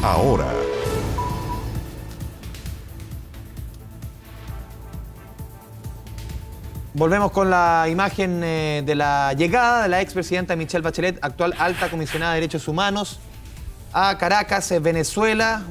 ahora. Volvemos con la imagen de la llegada de la expresidenta Michelle Bachelet, actual alta comisionada de Derechos Humanos, a Caracas, Venezuela.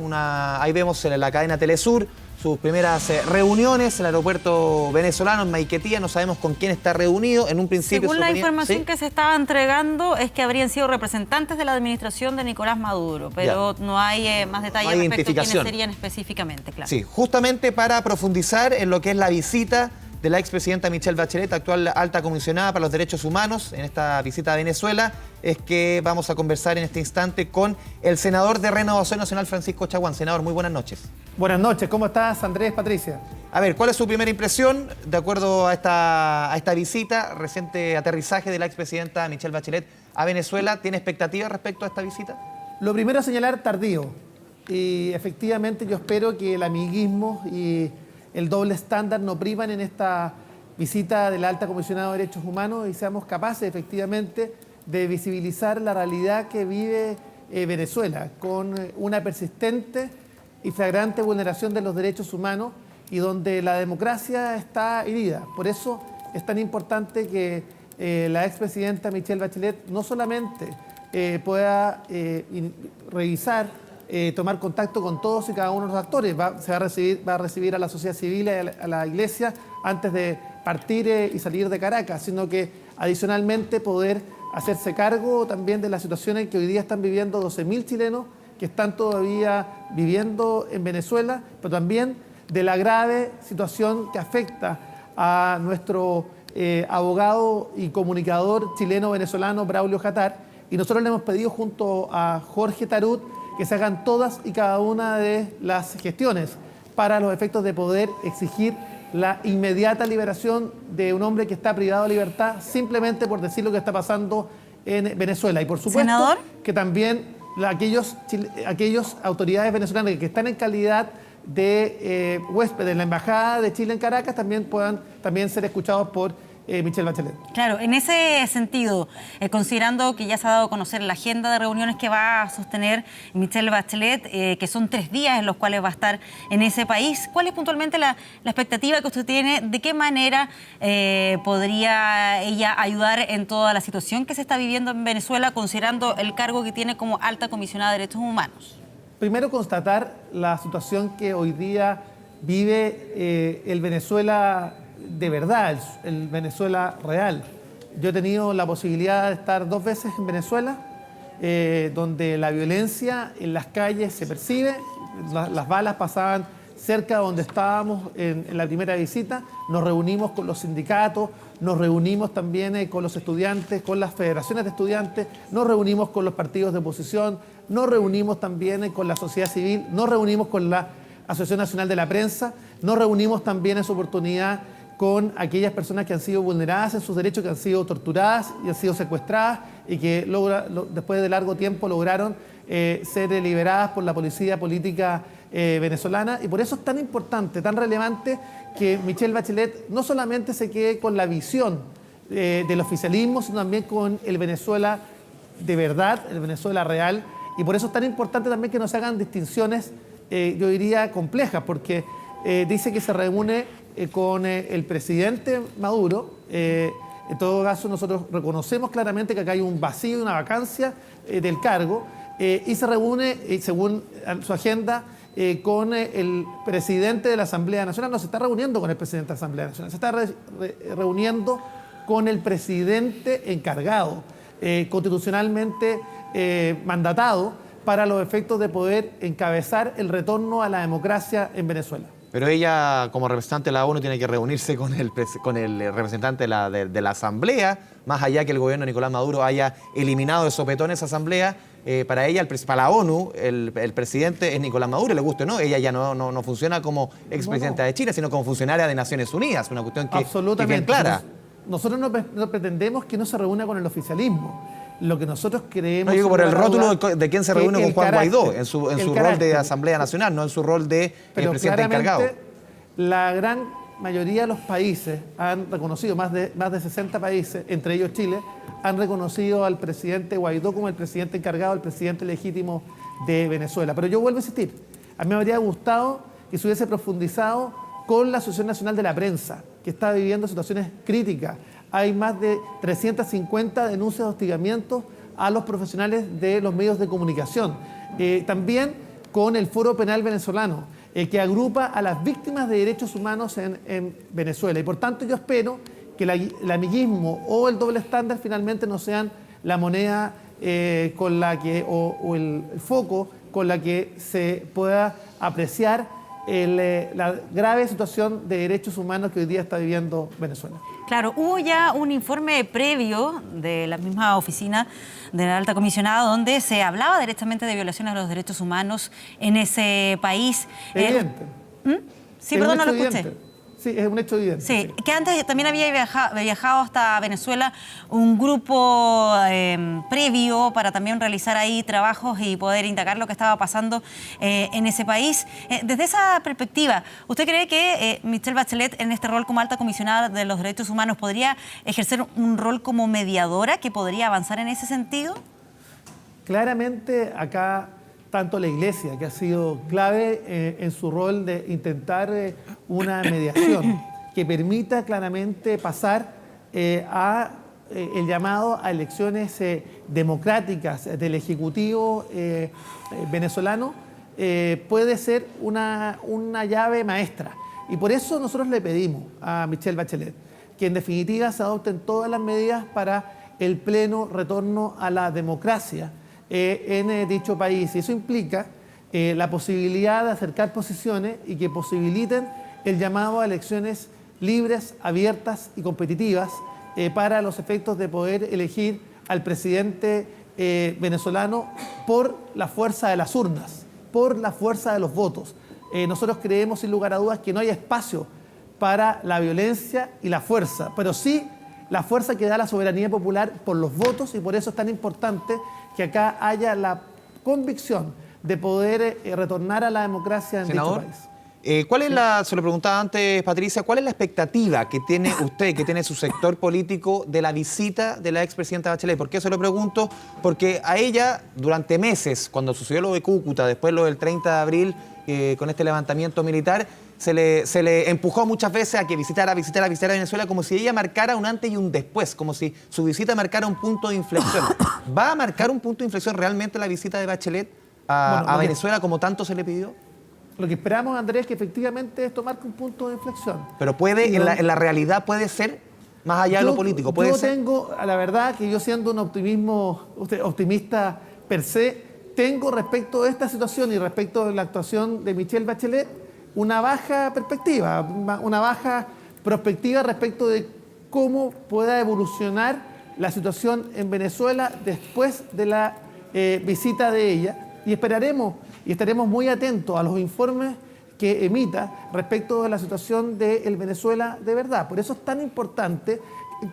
Ahí vemos en la cadena Telesur sus primeras reuniones en el aeropuerto venezolano, en Maiquetía. No sabemos con quién está reunido. En un principio según la información ¿sí? que se estaba entregando, es que habrían sido representantes de la administración de Nicolás Maduro, pero no hay más detalles respecto a quiénes serían específicamente, claro. Sí, justamente para profundizar en lo que es la visita de la expresidenta Michelle Bachelet, actual alta comisionada para los derechos humanos, en esta visita a Venezuela, es que vamos a conversar en este instante con el senador de Renovación Nacional, Francisco Chaguán. Senador, muy buenas noches. Buenas noches, ¿cómo estás, Andrés, Patricia? A ver, ¿cuál es su primera impresión de acuerdo a esta visita, reciente aterrizaje de la expresidenta Michelle Bachelet a Venezuela? ¿Tiene expectativas respecto a esta visita? Lo primero es señalar tardío. Y efectivamente yo espero que el amiguismo y el doble estándar no privan en esta visita de la alta comisionada de Derechos Humanos y seamos capaces efectivamente de visibilizar la realidad que vive Venezuela con una persistente y flagrante vulneración de los derechos humanos y donde la democracia está herida. Por eso es tan importante que la expresidenta Michelle Bachelet no solamente pueda revisar, tomar contacto con todos y cada uno de los actores. Va a recibir a la sociedad civil y a la iglesia antes de partir y salir de Caracas, sino que adicionalmente poder hacerse cargo también de la situación en que hoy día están viviendo 12.000 chilenos que están todavía viviendo en Venezuela, pero también de la grave situación que afecta a nuestro abogado y comunicador chileno-venezolano Braulio Jatar. Y nosotros le hemos pedido junto a Jorge Tarut que se hagan todas y cada una de las gestiones para los efectos de poder exigir la inmediata liberación de un hombre que está privado de libertad simplemente por decir lo que está pasando en Venezuela. Y por supuesto, ¿senador?, que también aquellas autoridades venezolanas que están en calidad de huéspedes en la Embajada de Chile en Caracas también puedan ser escuchados por Michelle Bachelet. Claro, en ese sentido, considerando que ya se ha dado a conocer la agenda de reuniones que va a sostener Michelle Bachelet, que son 3 días en los cuales va a estar en ese país, ¿cuál es puntualmente la expectativa que usted tiene? ¿De qué manera podría ella ayudar en toda la situación que se está viviendo en Venezuela, considerando el cargo que tiene como alta comisionada de derechos humanos? Primero, constatar la situación que hoy día vive el Venezuela de verdad, el Venezuela real. Yo he tenido la posibilidad de estar 2 veces en Venezuela, donde la violencia en las calles se percibe, las balas pasaban cerca de donde estábamos en la primera visita, nos reunimos con los sindicatos, nos reunimos también con los estudiantes, con las federaciones de estudiantes, nos reunimos con los partidos de oposición, nos reunimos también con la sociedad civil, nos reunimos con la Asociación Nacional de la Prensa, nos reunimos también en su oportunidad con aquellas personas que han sido vulneradas en sus derechos, que han sido torturadas y han sido secuestradas y que después de largo tiempo lograron ser liberadas por la policía política venezolana. Y por eso es tan importante, tan relevante que Michelle Bachelet no solamente se quede con la visión del oficialismo, sino también con el Venezuela de verdad, el Venezuela real. Y por eso es tan importante también que no se hagan distinciones, yo diría, complejas, porque dice que se reúne con el presidente Maduro. En todo caso, nosotros reconocemos claramente que acá hay un vacío, una vacancia del cargo, y se reúne, según su agenda, con el presidente de la Asamblea Nacional. No se está reuniendo con el presidente de la Asamblea Nacional, se está reuniendo con el presidente encargado, constitucionalmente mandatado, para los efectos de poder encabezar el retorno a la democracia en Venezuela. Pero ella, como representante de la ONU, tiene que reunirse con el representante de la Asamblea, más allá que el gobierno de Nicolás Maduro haya eliminado de sopetón esa Asamblea. Para ella, para la ONU, el presidente es Nicolás Maduro, le guste o no. Ella ya no funciona como expresidenta de Chile, sino como funcionaria de Naciones Unidas, una cuestión que es bien clara. Nosotros no pretendemos que no se reúna con el oficialismo. Lo que nosotros creemos... No digo por el rótulo de quién se reúne con Juan Guaidó, en su rol de Asamblea Nacional, no en su rol de presidente encargado. La gran mayoría de los países han reconocido, más de 60 países, entre ellos Chile, han reconocido al presidente Guaidó como el presidente encargado, el presidente legítimo de Venezuela. Pero yo vuelvo a insistir, a mí me habría gustado que se hubiese profundizado con la Asociación Nacional de la Prensa, que está viviendo situaciones críticas. Hay más de 350 denuncias de hostigamiento a los profesionales de los medios de comunicación. También con el Foro Penal Venezolano, que agrupa a las víctimas de derechos humanos en Venezuela. Y por tanto yo espero que el amiguismo o el doble estándar finalmente no sean la moneda con la que, o el foco con la que se pueda apreciar la grave situación de derechos humanos que hoy día está viviendo Venezuela. Claro, hubo ya un informe previo de la misma oficina de la alta comisionada donde se hablaba directamente de violaciones a los derechos humanos en ese país. Evidente. Sí, perdón, no lo escuché. Evidente. Sí, es un hecho evidente. Sí, que antes también había viajado hasta Venezuela un grupo previo para también realizar ahí trabajos y poder indagar lo que estaba pasando en ese país. Desde esa perspectiva, ¿usted cree que Michelle Bachelet en este rol como alta comisionada de los derechos humanos podría ejercer un rol como mediadora que podría avanzar en ese sentido? Claramente acá tanto la Iglesia, que ha sido clave en su rol de intentar una mediación que permita claramente pasar a el llamado a elecciones democráticas del Ejecutivo venezolano, puede ser una llave maestra. Y por eso nosotros le pedimos a Michelle Bachelet que en definitiva se adopten todas las medidas para el pleno retorno a la democracia en dicho país. Y eso implica la posibilidad de acercar posiciones y que posibiliten el llamado a elecciones libres, abiertas y competitivas para los efectos de poder elegir al presidente venezolano por la fuerza de las urnas, por la fuerza de los votos. Nosotros creemos sin lugar a dudas que no hay espacio para la violencia y la fuerza, pero sí la fuerza que da la soberanía popular por los votos, y por eso es tan importante que acá haya la convicción de poder retornar a la democracia en Senador, dicho país. ¿Cuál es se lo preguntaba antes Patricia, cuál es la expectativa que tiene usted, que tiene su sector político de la visita de la expresidenta Bachelet? ¿Por qué se lo pregunto? Porque a ella, durante meses, cuando sucedió lo de Cúcuta, después lo del 30 de abril, con este levantamiento militar, se le empujó muchas veces a que visitara Venezuela, como si ella marcara un antes y un después, como si su visita marcara un punto de inflexión. ¿Va a marcar un punto de inflexión realmente la visita de Bachelet a Venezuela como tanto se le pidió? Lo que esperamos, Andrés, es que efectivamente esto marque un punto de inflexión. Pero puede, en la realidad puede ser, más allá de lo político, puede ser. Tengo, la verdad, que yo siendo un optimista per se, tengo respecto de esta situación y respecto de la actuación de Michelle Bachelet, una baja perspectiva, una baja perspectiva respecto de cómo pueda evolucionar la situación en Venezuela después de la visita de ella. Y esperaremos y estaremos muy atentos a los informes que emita respecto de la situación del Venezuela de verdad. Por eso es tan importante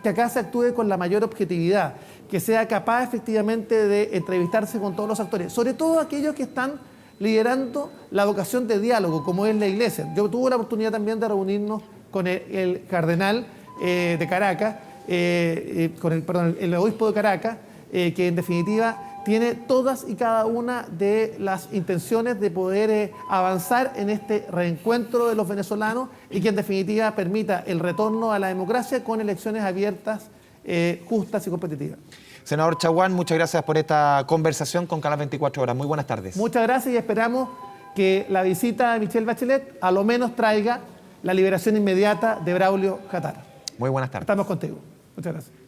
que acá se actúe con la mayor objetividad, que sea capaz efectivamente de entrevistarse con todos los actores, sobre todo aquellos que están liderando la vocación de diálogo, como es la Iglesia. Yo tuve la oportunidad también de reunirnos con el cardenal de Caracas, el obispo de Caracas, que en definitiva tiene todas y cada una de las intenciones de poder avanzar en este reencuentro de los venezolanos y que en definitiva permita el retorno a la democracia con elecciones abiertas, justas y competitivas. Senador Chaguán, muchas gracias por esta conversación con Canal 24 Horas. Muy buenas tardes. Muchas gracias y esperamos que la visita de Michelle Bachelet a lo menos traiga la liberación inmediata de Braulio Jatara. Muy buenas tardes. Estamos contigo. Muchas gracias.